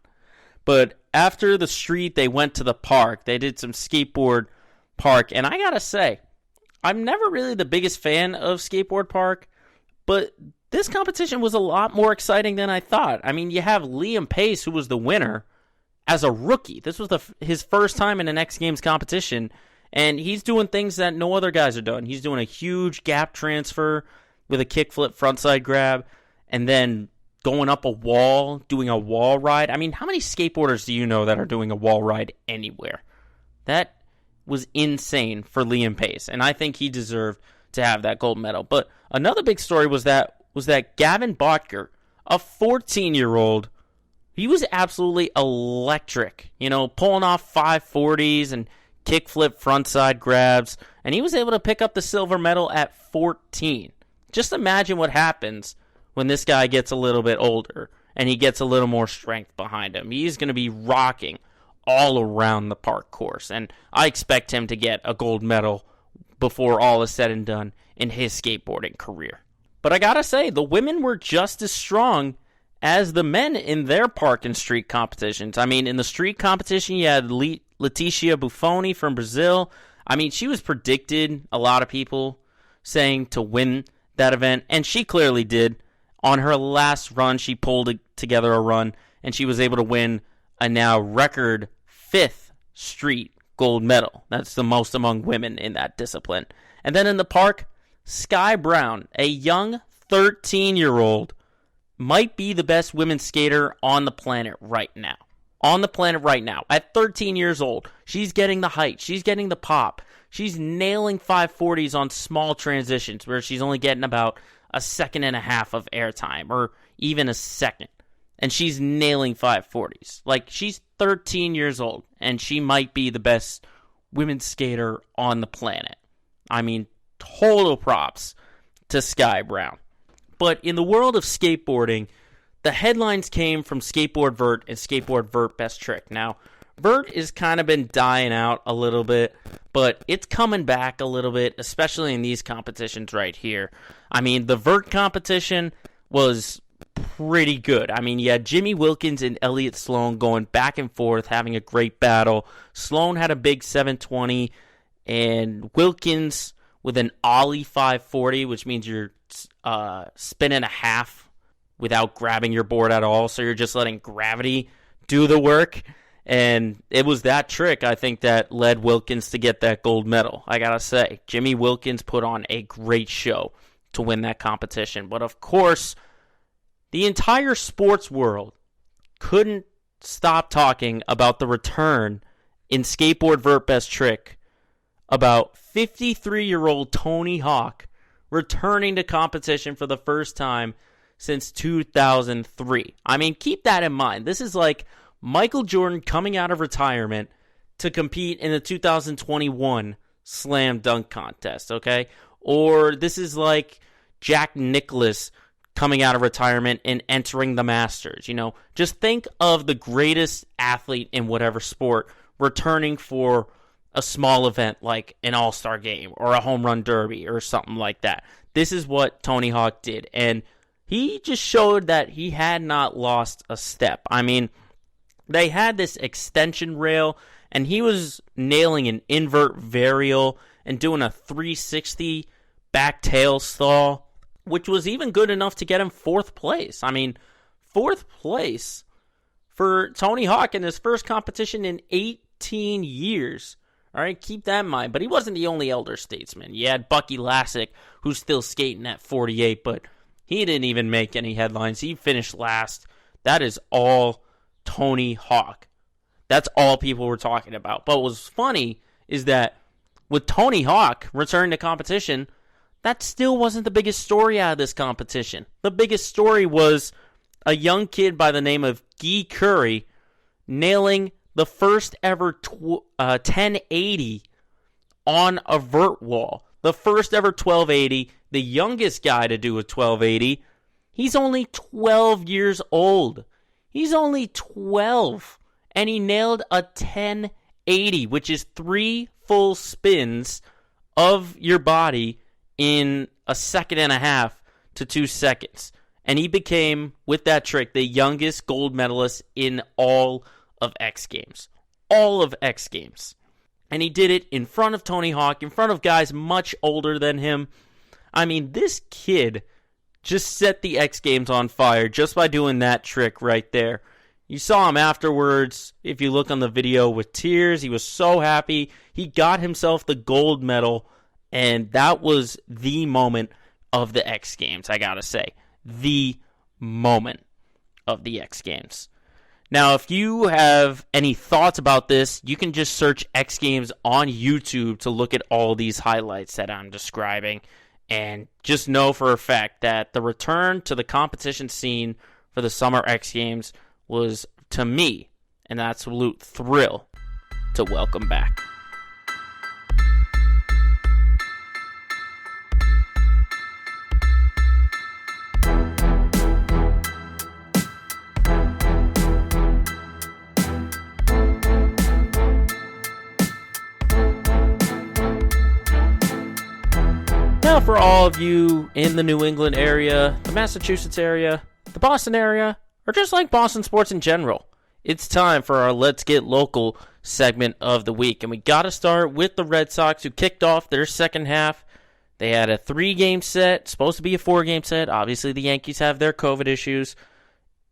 But after the street, they went to the park. They did some skateboard park, and I gotta say, I'm never really the biggest fan of skateboard park, but this competition was a lot more exciting than I thought. I mean, you have Liam Pace, who was the winner, as a rookie. This was his first time in an X Games competition, and he's doing things that no other guys are doing. He's doing a huge gap transfer with a kickflip frontside grab, and then going up a wall, doing a wall ride. I mean, how many skateboarders do you know that are doing a wall ride anywhere? That was insane for Liam Pace, and I think he deserved to have that gold medal. But another big story was that Gavin Botker, a 14-year-old, he was absolutely electric, pulling off 540s and kickflip frontside grabs, and he was able to pick up the silver medal at 14. Just imagine what happens when this guy gets a little bit older and he gets a little more strength behind him. He's going to be rocking all around the park course, and I expect him to get a gold medal before all is said and done in his skateboarding career. But I gotta say, the women were just as strong as the men in their park and street competitions. I mean, in the street competition, you had Leticia Buffoni from Brazil. I mean, she was predicted, a lot of people saying, to win that event, and she clearly did. On her last run, she pulled together a run, and she was able to win a now record 5th street gold medal. That's the most among women in that discipline. And then in the park, Sky Brown, a young 13-year-old, might be the best women's skater on the planet right now. on the planet right now. At 13 years old, she's getting the height. She's getting the pop. She's nailing 540s on small transitions where she's only getting about a second and a half of airtime or even a second. And she's nailing 540s. Like, she's 13 years old, and she might be the best women's skater on the planet. I mean, total props to Sky Brown. But in the world of skateboarding, the headlines came from Skateboard Vert and Skateboard Vert Best Trick. Now, Vert has kind of been dying out a little bit, but it's coming back a little bit, especially in these competitions right here. I mean, the Vert competition was pretty good. I mean, you had Jimmy Wilkins and Elliott Sloan going back and forth, having a great battle. Sloan had a big 720, and Wilkins with an Ollie 540, which means you're spinning a half without grabbing your board at all, so you're just letting gravity do the work. And it was that trick, I think, that led Wilkins to get that gold medal. I gotta say, Jimmy Wilkins put on a great show to win that competition. But of course, the entire sports world couldn't stop talking about the return in Skateboard Vert Best Trick about 53-year-old Tony Hawk returning to competition for the first time since 2003. I mean, keep that in mind. This is like Michael Jordan coming out of retirement to compete in the 2021 Slam Dunk Contest, okay? Or this is like Jack Nicklaus coming out of retirement and entering the Masters, you know? Just think of the greatest athlete in whatever sport returning for a small event like an All-Star game or a home run derby or something like that. This is what Tony Hawk did, and he just showed that he had not lost a step. I mean, they had this extension rail, and he was nailing an invert varial and doing a 360 back tail stall, which was even good enough to get him 4th place. I mean, 4th place for Tony Hawk in his first competition in 18 years. All right, keep that in mind. But he wasn't the only elder statesman. You had Bucky Lassick, who's still skating at 48, but he didn't even make any headlines. He finished last. That is all Tony Hawk. That's all people were talking about. But what was funny is that with Tony Hawk returning to competition, that still wasn't the biggest story out of this competition. The biggest story was a young kid by the name of Guy Curry nailing the first ever 1080 on a vert wall. The first ever 1280, the youngest guy to do a 1280. He's only 12 years old. He's only 12, and he nailed a 1080, which is 3 full spins of your body in a second and a half to 2 seconds. And he became, with that trick, the youngest gold medalist in all of X Games. All of X Games. And he did it in front of Tony Hawk, in front of guys much older than him. I mean, this kid just set the X Games on fire just by doing that trick right there. You saw him afterwards, if you look on the video, with tears. He was so happy. He got himself the gold medal, and that was the moment of the X Games, I gotta say. The moment of the X Games. Now, if you have any thoughts about this, you can just search X Games on YouTube to look at all these highlights that I'm describing. And just know for a fact that the return to the competition scene for the Summer X Games was, to me, an absolute thrill to welcome back. Now, for all of you in the New England area, the Massachusetts area, the Boston area, or just like Boston sports in general, it's time for our Let's Get Local segment of the week. And we got to start with the Red Sox, who kicked off their second half. They had a 3-game set, supposed to be a 4-game set. Obviously, the Yankees have their COVID issues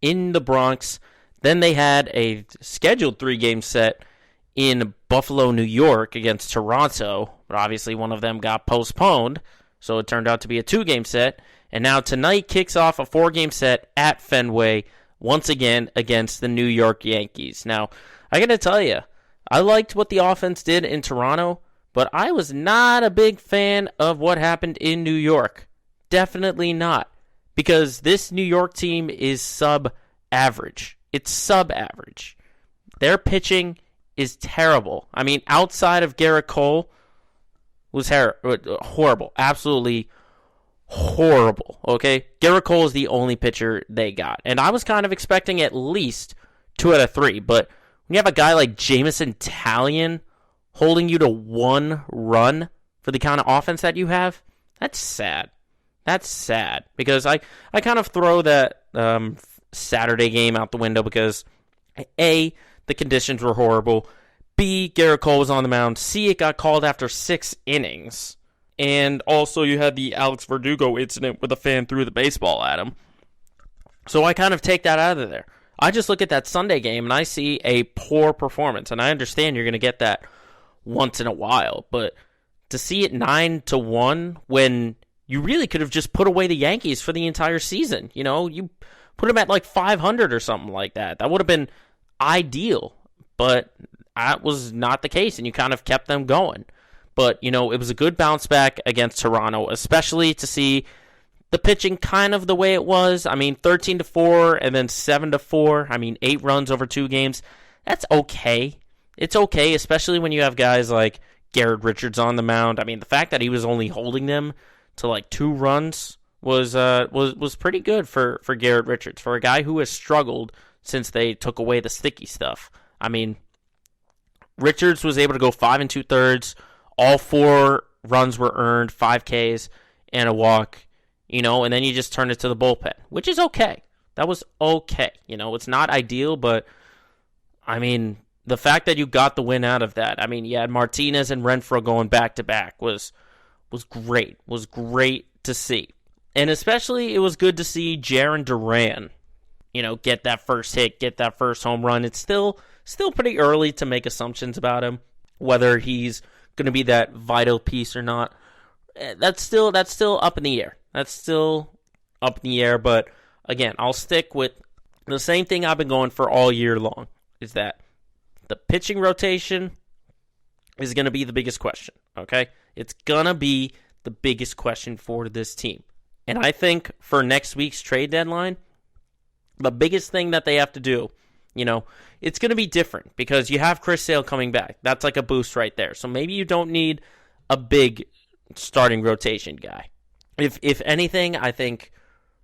in the Bronx. Then they had a scheduled 3-game set in Buffalo, New York against Toronto. But obviously, one of them got postponed. So it turned out to be a 2-game set. And now tonight kicks off a 4-game set at Fenway once again against the New York Yankees. Now, I got to tell you, I liked what the offense did in Toronto, but I was not a big fan of what happened in New York. Definitely not. Because this New York team is sub-average. It's sub-average. Their pitching is terrible. I mean, outside of Garrett Cole, was horrible. Absolutely horrible, okay? Garrett Cole is the only pitcher they got. And I was kind of expecting at least 2 out of 3. But when you have a guy like Jameson Taillon holding you to 1 run for the kind of offense that you have, that's sad. That's sad. Because I kind of throw that Saturday game out the window because, A, the conditions were horrible. B, Garrett Cole was on the mound. C, it got called after 6 innings. And also you had the Alex Verdugo incident where the fan threw the baseball at him. So I kind of take that out of there. I just look at that Sunday game and I see a poor performance. And I understand you're going to get that once in a while. But to see it 9-1 when you really could have just put away the Yankees for the entire season. You know, you put them at like 500 or something like that. That would have been ideal. But that was not the case, and you kind of kept them going. But, you know, it was a good bounce back against Toronto, especially to see the pitching kind of the way it was. I mean, 13-4 and then 7-4. I mean, 8 runs over 2 games. That's okay. It's okay, especially when you have guys like Garrett Richards on the mound. I mean, the fact that he was only holding them to like 2 runs was pretty good for Garrett Richards, for a guy who has struggled since they took away the sticky stuff. I mean, Richards was able to go 5 2/3. All 4 runs were earned, 5 Ks and a walk, you know, and then you just turn it to the bullpen, which is okay. That was okay. You know, it's not ideal, but I mean, the fact that you got the win out of that, I mean, you had Martinez and Renfroe going back-to-back was great. Was great to see. And especially it was good to see Jarren Duran, you know, get that first hit, get that first home run. It's still pretty early to make assumptions about him, whether he's going to be that vital piece or not. That's still up in the air. That's still up in the air, but again, I'll stick with the same thing I've been going for all year long, is that the pitching rotation is going to be the biggest question, okay? It's going to be the biggest question for this team. And I think for next week's trade deadline, the biggest thing that they have to do, you know, it's going to be different because you have Chris Sale coming back. That's like a boost right there. So maybe you don't need a big starting rotation guy. If anything, I think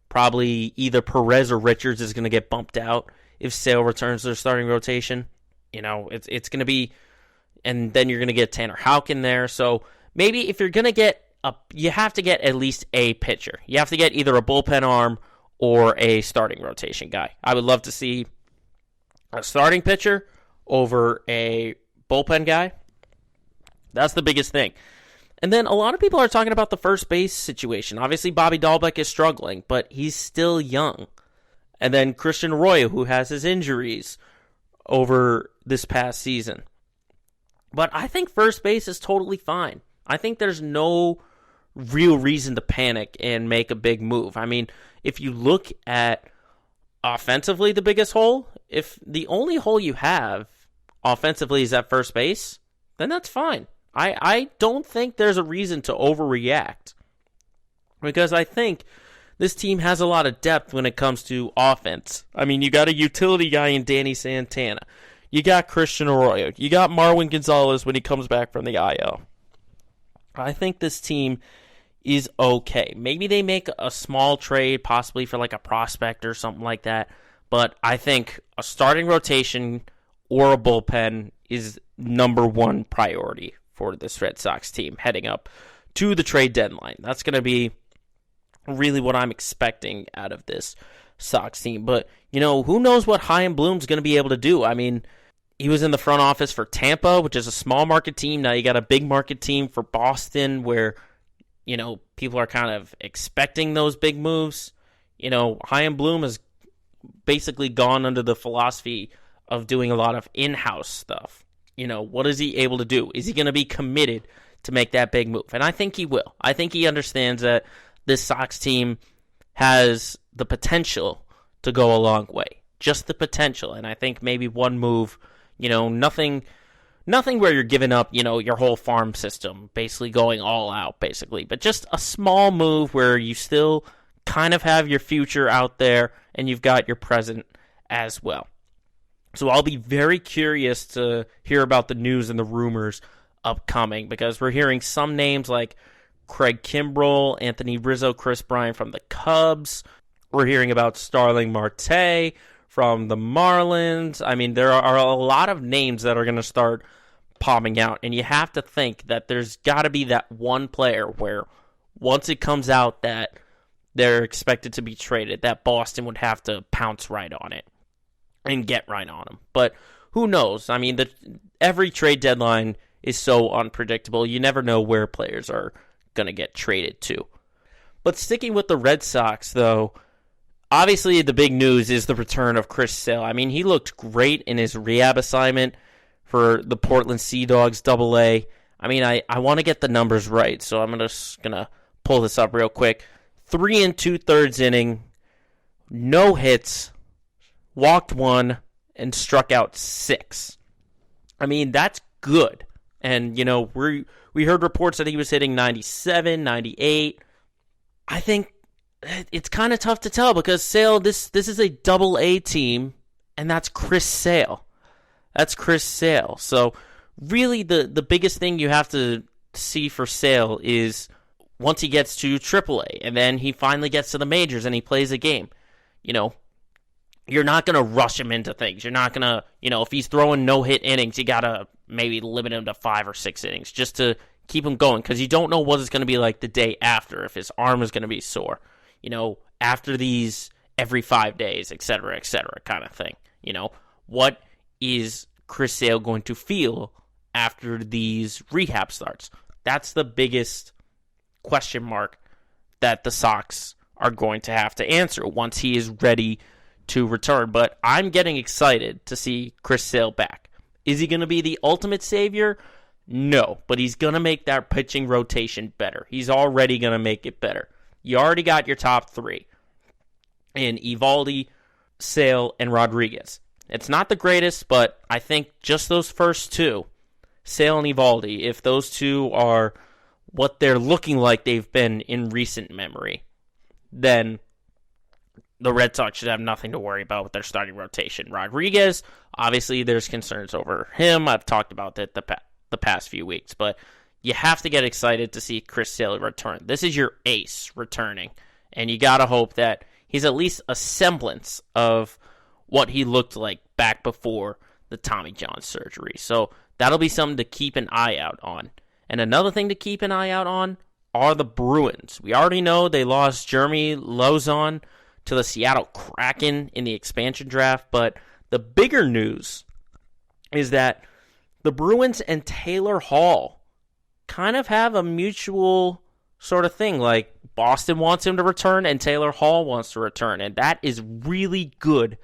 probably either Perez or Richards is going to get bumped out if Sale returns to their starting rotation. You know, it's going to be, and then you're going to get Tanner Houck in there. So maybe if you're going to get you have to get at least a pitcher. You have to get either a bullpen arm or a starting rotation guy. I would love to see a starting pitcher over a bullpen guy. That's the biggest thing. And then a lot of people are talking about the first base situation. Obviously, Bobby Dahlbeck is struggling, but he's still young. And then Christian Arroyo, who has his injuries over this past season. But I think first base is totally fine. I think there's no real reason to panic and make a big move. I mean, if you look at offensively the biggest hole, if the only hole you have offensively is at first base, then that's fine. I don't think there's a reason to overreact, because I think this team has a lot of depth when it comes to offense. I mean, you got a utility guy in Danny Santana. You got Christian Arroyo. You got Marwin Gonzalez when he comes back from the IL. I think this team is okay. Maybe they make a small trade, possibly for like a prospect or something like that. But I think a starting rotation or a bullpen is number one priority for this Red Sox team heading up to the trade deadline. That's going to be really what I'm expecting out of this Sox team. But, you know, who knows what Chaim Bloom's going to be able to do. I mean, he was in the front office for Tampa, which is a small market team. Now you got a big market team for Boston where, you know, people are kind of expecting those big moves. You know, Chaim Bloom has basically gone under the philosophy of doing a lot of in-house stuff. You know, what is he able to do? Is he going to be committed to make that big move? And I think he will. I think he understands that this Sox team has the potential to go a long way. just the potential. And I think maybe one move, nothing where you're giving up, your whole farm system, basically going all out, basically. But just a small move where you still kind of have your future out there and you've got your present as well. So I'll be very curious to hear about the news and the rumors upcoming, because we're hearing some names like Craig Kimbrell, Anthony Rizzo, Chris Bryant from the Cubs. We're hearing about Starling Marte from the Marlins. I mean, there are a lot of names that are going to start popping out, and you have to think that there's got to be that one player where once it comes out that they're expected to be traded, that Boston would have to pounce right on it and get right on him. But who knows? I mean, every trade deadline is so unpredictable. You never know where players are going to get traded to. But sticking with the Red Sox, though, obviously the big news is the return of Chris Sale. I mean, he looked great in his rehab assignment for the Portland Sea Dogs AA. I mean, I want to get the numbers right, so I'm just going to pull this up real quick. 3 2/3 inning, no hits, walked 1, and struck out 6. I mean, that's good. And, we heard reports that he was hitting 97, 98. I think it's kind of tough to tell because Sale, this is a AA team, and that's Chris Sale. That's Chris Sale. So, really, the biggest thing you have to see for Sale is once he gets to AAA, and then he finally gets to the majors and he plays a game. You're not going to rush him into things. You're not going to, if he's throwing no-hit innings, you got to maybe limit him to 5 or 6 innings just to keep him going, because you don't know what it's going to be like the day after, if his arm is going to be sore, after these every 5 days, et cetera, kind of thing. What is Chris Sale going to feel after these rehab starts? That's the biggest question mark that the Sox are going to have to answer once he is ready to return. But I'm getting excited to see Chris Sale back. Is he going to be the ultimate savior? No, but he's going to make that pitching rotation better. He's already going to make it better. You already got your top 3 in Eovaldi, Sale, and Rodriguez. It's not the greatest, but I think just those first 2, Sale and Eovaldi, if those 2 are what they're looking like they've been in recent memory, then the Red Sox should have nothing to worry about with their starting rotation. Rodriguez, obviously there's concerns over him. I've talked about that the past few weeks, but you have to get excited to see Chris Sale return. This is your ace returning, and you got to hope that he's at least a semblance of what he looked like back before the Tommy John surgery. So that'll be something to keep an eye out on. And another thing to keep an eye out on are the Bruins. We already know they lost Jeremy Lauzon to the Seattle Kraken in the expansion draft, but the bigger news is that the Bruins and Taylor Hall kind of have a mutual sort of thing. Like, Boston wants him to return and Taylor Hall wants to return, and that is really good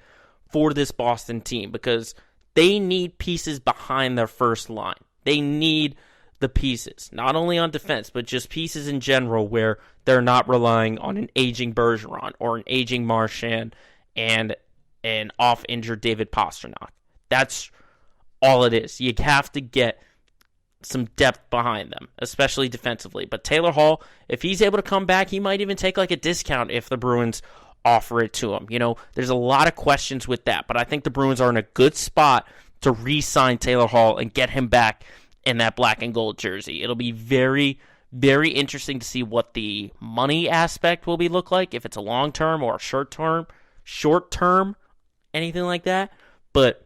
for this Boston team because they need pieces behind their first line. They need the pieces, not only on defense, but just pieces in general where they're not relying on an aging Bergeron or an aging Marchand and an off-injured David Pastrnak. That's all it is. You have to get some depth behind them, especially defensively. But Taylor Hall, if he's able to come back, he might even take like a discount if the Bruins offer it to him. There's a lot of questions with that, but I think the Bruins are in a good spot to re-sign Taylor Hall and get him back in that black and gold jersey. It'll be very, very interesting to see what the money aspect will look like, if it's a long-term or a short-term, anything like that. But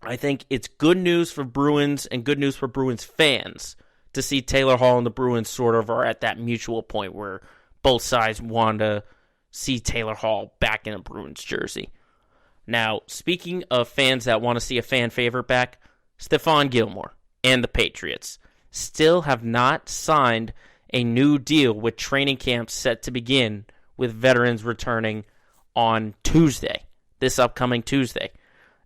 I think it's good news for Bruins and good news for Bruins fans to see Taylor Hall and the Bruins sort of are at that mutual point where both sides want to see Taylor Hall back in a Bruins jersey. Now, speaking of fans that want to see a fan favorite back, Stephon Gilmore and the Patriots still have not signed a new deal with training camp set to begin with veterans returning on Tuesday, this upcoming Tuesday.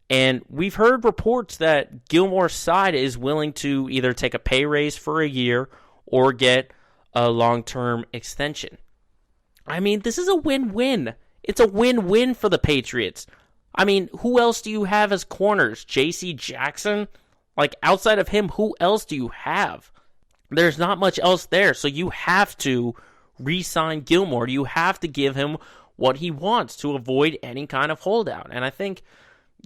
And we've heard reports that Gilmore's side is willing to either take a pay raise for a year or get a long-term extension. I mean, this is a win-win. It's a win-win for the Patriots. I mean, who else do you have as corners? J.C. Jackson? Like, outside of him, who else do you have? There's not much else there, so you have to re-sign Gilmore. You have to give him what he wants to avoid any kind of holdout. And I think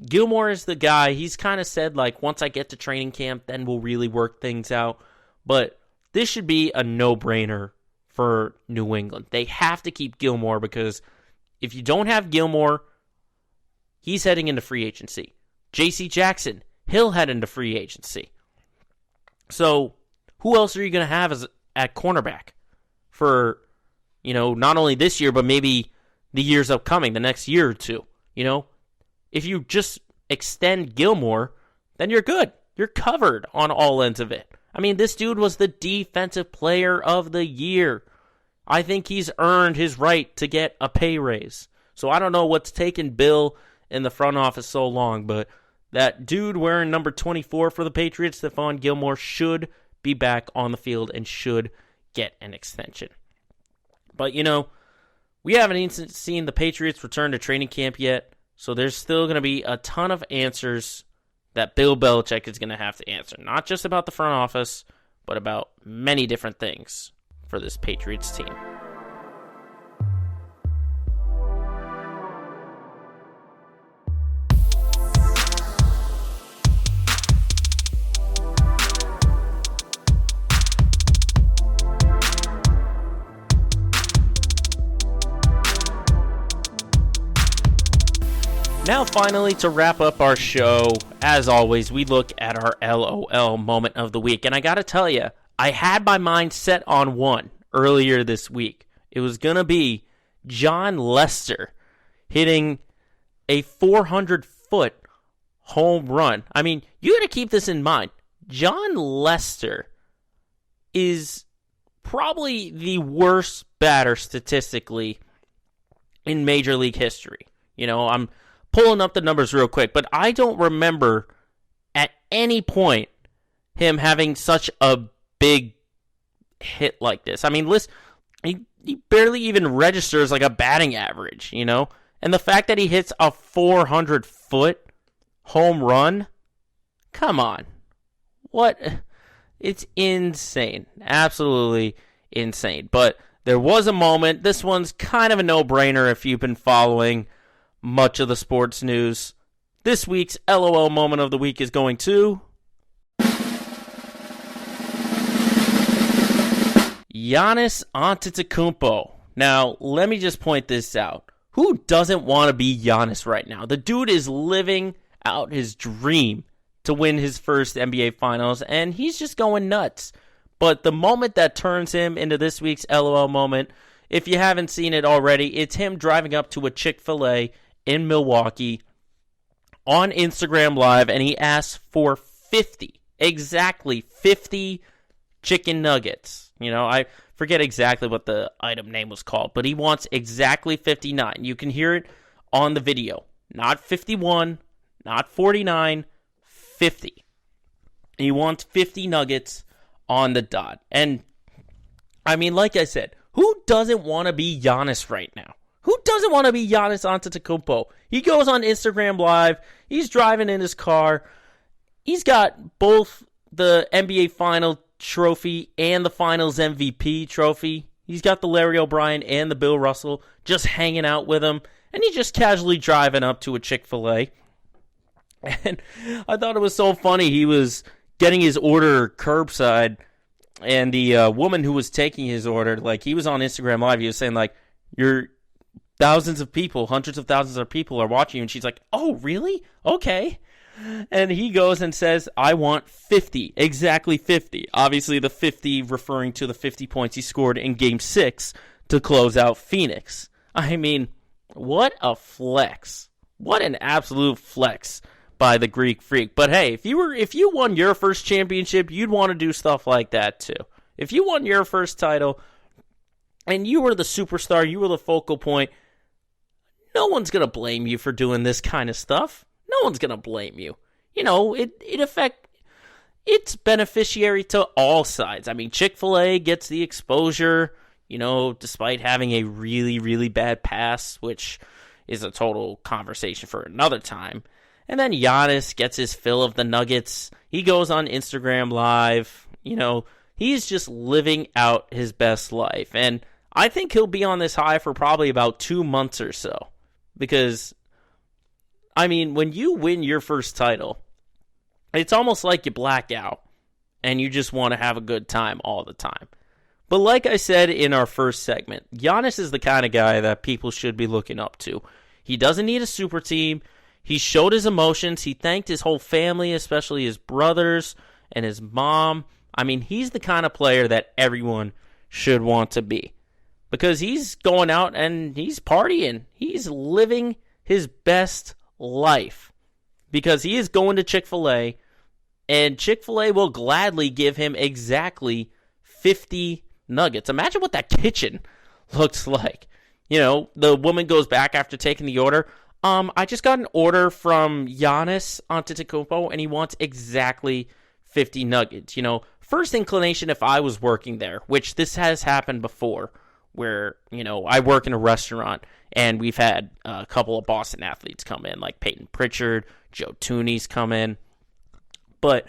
Gilmore is the guy. He's kind of said, like, once I get to training camp, then we'll really work things out. But this should be a no-brainer for New England. They have to keep Gilmore because if you don't have Gilmore, he's heading into free agency. J.C. Jackson, he'll head into free agency. So who else are you going to have at cornerback for, not only this year, but maybe the years upcoming, the next year or two? If you just extend Gilmore, then you're good. You're covered on all ends of it. I mean, this dude was the defensive player of the year. I think he's earned his right to get a pay raise. So I don't know what's taken Bill in the front office so long, but that dude wearing number 24 for the Patriots, Stephon Gilmore, should be back on the field and should get an extension. But, we haven't even seen the Patriots return to training camp yet, so there's still going to be a ton of answers that Bill Belichick is going to have to answer. Not just about the front office, but about many different things for this Patriots team. Now, finally, to wrap up our show, as always, we look at our LOL moment of the week. And I got to tell you, I had my mind set on one earlier this week. It was going to be John Lester hitting a 400-foot home run. I mean, you got to keep this in mind. John Lester is probably the worst batter statistically in Major League history. I'm pulling up the numbers real quick, but I don't remember at any point him having such a big hit like this. I mean, listen, he barely even registers like a batting average, and the fact that he hits a 400-foot home run, come on. What? It's insane. Absolutely insane. But there was a moment. This one's kind of a no-brainer if you've been following much of the sports news. This week's LOL moment of the week is going to Giannis Antetokounmpo. Now, let me just point this out. Who doesn't want to be Giannis right now? The dude is living out his dream to win his first NBA Finals, and he's just going nuts. But the moment that turns him into this week's LOL moment, if you haven't seen it already, it's him driving up to a Chick-fil-A in Milwaukee on Instagram Live, and he asks for 50, exactly 50 chicken nuggets. I forget exactly what the item name was called, but he wants exactly 59. You can hear it on the video. Not 51, not 49, 50. He wants 50 nuggets on the dot. And, I mean, like I said, who doesn't want to be Giannis right now? Who doesn't want to be Giannis Antetokounmpo? He goes on Instagram Live. He's driving in his car. He's got both the NBA Final trophy and the Finals MVP trophy. He's got the Larry O'Brien and the Bill Russell just hanging out with him. And he's just casually driving up to a Chick-fil-A. And I thought it was so funny. He was getting his order curbside. And the woman who was taking his order, like, he was on Instagram Live. He was saying, like, you're... thousands of people, hundreds of thousands of people are watching you. And she's like, oh, really? Okay. And he goes and says, I want 50. Exactly 50. Obviously, the 50 referring to the 50 points he scored in Game 6 to close out Phoenix. I mean, what a flex. What an absolute flex by the Greek Freak. But hey, if you won your first championship, you'd want to do stuff like that too. If you won your first title and you were the superstar, you were the focal point, no one's going to blame you for doing this kind of stuff. No one's going to blame you. It's beneficiary to all sides. I mean, Chick-fil-A gets the exposure, despite having a really, really bad pass, which is a total conversation for another time. And then Giannis gets his fill of the Nuggets. He goes on Instagram Live. He's just living out his best life. And I think he'll be on this high for probably about 2 months or so. Because, when you win your first title, it's almost like you black out and you just want to have a good time all the time. But like I said in our first segment, Giannis is the kind of guy that people should be looking up to. He doesn't need a super team. He showed his emotions. He thanked his whole family, especially his brothers and his mom. He's the kind of player that everyone should want to be. Because he's going out and he's partying. He's living his best life. Because he is going to Chick-fil-A, and Chick-fil-A will gladly give him exactly 50 nuggets. Imagine what that kitchen looks like. The woman goes back after taking the order. I just got an order from Giannis Antetokounmpo, and he wants exactly 50 nuggets. First inclination if I was working there, which this has happened before, where, I work in a restaurant, and we've had a couple of Boston athletes come in, like Peyton Pritchard, Joe Tooney's come in. But,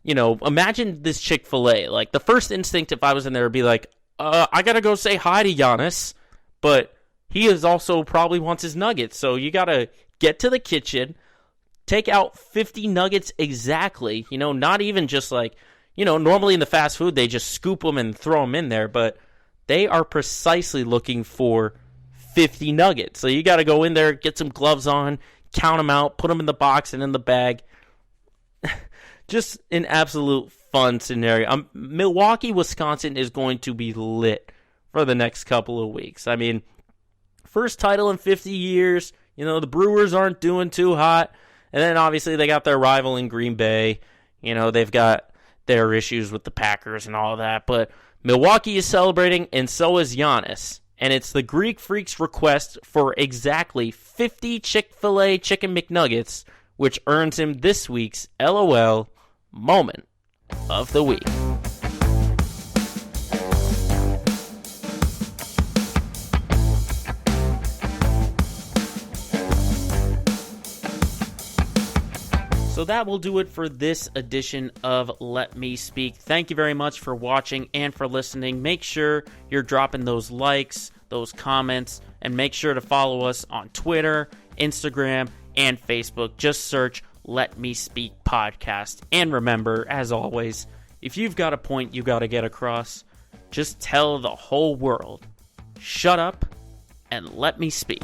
imagine this Chick-fil-A. Like, the first instinct if I was in there would be like, I gotta go say hi to Giannis, but he is also probably wants his nuggets. So you gotta get to the kitchen, take out 50 nuggets exactly, not even just like, normally in the fast food, they just scoop them and throw them in there, but they are precisely looking for 50 nuggets. So you got to go in there, get some gloves on, count them out, put them in the box and in the bag. Just an absolute fun scenario. Milwaukee, Wisconsin is going to be lit for the next couple of weeks. First title in 50 years. The Brewers aren't doing too hot. And then obviously they got their rival in Green Bay. They've got their issues with the Packers and all that. But Milwaukee is celebrating, and so is Giannis. And it's the Greek Freak's request for exactly 50 Chick-fil-A Chicken McNuggets, which earns him this week's LOL Moment of the Week. So that will do it for this edition of Let Me Speak. Thank you very much for watching and for listening. Make sure you're dropping those likes, those comments, and make sure to follow us on Twitter, Instagram, and Facebook. Just search Let Me Speak Podcast. And remember, as always, if you've got a point you got to get across, just tell the whole world, shut up and let me speak.